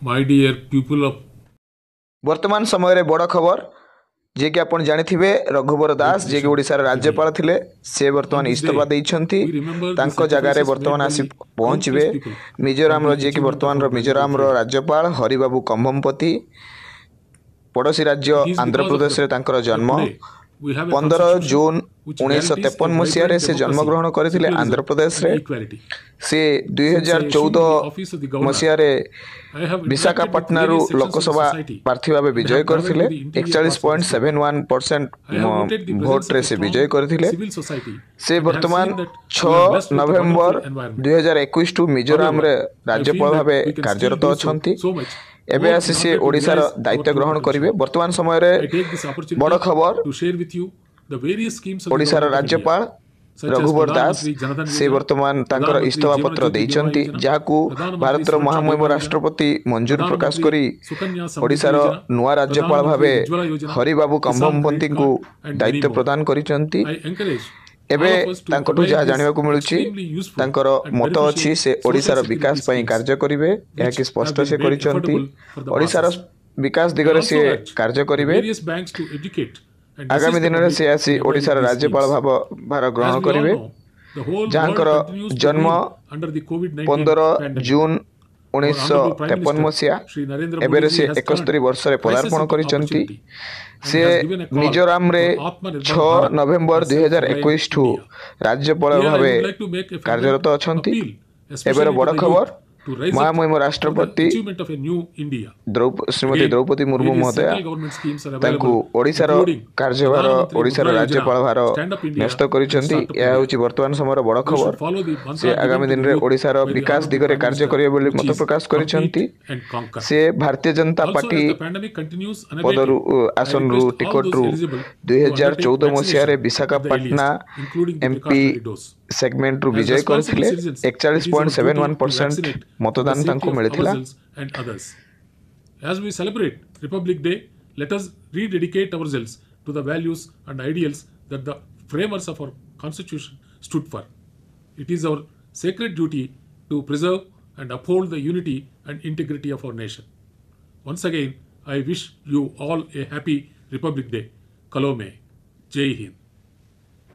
My dear people of वर्तमान समय रे बड़ खबर जे कि आपण जानिथिबे रघुवर दास जे कि ओडिसा रे राज्यपाल थिले से वर्तमान इस्तीफा देइछंती तांको जगह रे वर्तमान आसी पहुंचबे मिजोराम रो जे कि वर्तमान रो मिजोराम रो राज्यपाल हरिबाबू कंभमपति पड़ोसी राज्य आंध्र प्रदेश रे तांकर जन्म 15 जून 1953 मसीह से जन्मग्रहण करथिले आंध्र प्रदेश रे से 2014 मसीह विशाखापट्टनम लोकसभा प्रार्थी भाव विजय करथिले 41.71% भोट रे से विजय करथिले से वर्तमान 6 नवेम्बर 2021 टू मिजोराम रे राज्यपाल भाव कार्यरत अछंती एबे आसी से ओडिसा रो दायित्व ग्रहण करिवे वर्तमान समय रे बड़ खबर ओडिसा रो राज्यपाल रघुवर दास से वर्तमान तांकर इस्तीफा पत्र देइचंती जाहाकू भारत रो महामहिम राष्ट्रपति मंजूर प्रकाश करी ओडिसा रो नुवा राज्यपाल भाबे हरिबाबू कंभमपति को दायित्व प्रदान करिचंती एबे तांकटू जहा जानिबा को मिलुची तांकर मत अछि से ओडिसा रो विकास पई कार्य करिवे या कि स्पष्ट से करिचंती ओडिसा रो विकास दिगरे से कार्य करिवे आगामी दिन रे से आसी ओडिसा रो राज्यपाल भार ग्रहण करिवे जहांकर जन्म 15 जून 1953 मसीहा एबेरे से 71 वर्ष रे पदार्पण करिचंती से मिजोराम रे 6 नवेम्बर 2021 ठू राज्यपाल भावे कार्यरत अछंती एबेर बड़ खबर महामहिम राष्ट्रपति श्रीमती द्रौपदी मुर्मू महोदया तांकू ओडिसा रो कार्यभार ओडिसा रो राज्यपाल भार न्यस्त करिसंती या होची वर्तमान समय रो बड़ खबर से आगामी दिन रे ओडिसा रो विकास दिगरे कार्य करिवे बोली मत प्रकाश करिसंती से भारतीय जनता पार्टी पदरु आसन रु टिकट रु 2014 मसीहा रे विशाखापट्टनम एमपी सेगमेंट रु विजय करथिले 41.71% मतदान तांको मिलिथिला and others. As we celebrate Republic Day, let us rededicate ourselves to the values and ideals that the framers of our Constitution stood for. It is our sacred duty to preserve and uphold the unity and integrity of our nation. Once again, I wish you all a happy Republic Day. Kalome. Jai Hind.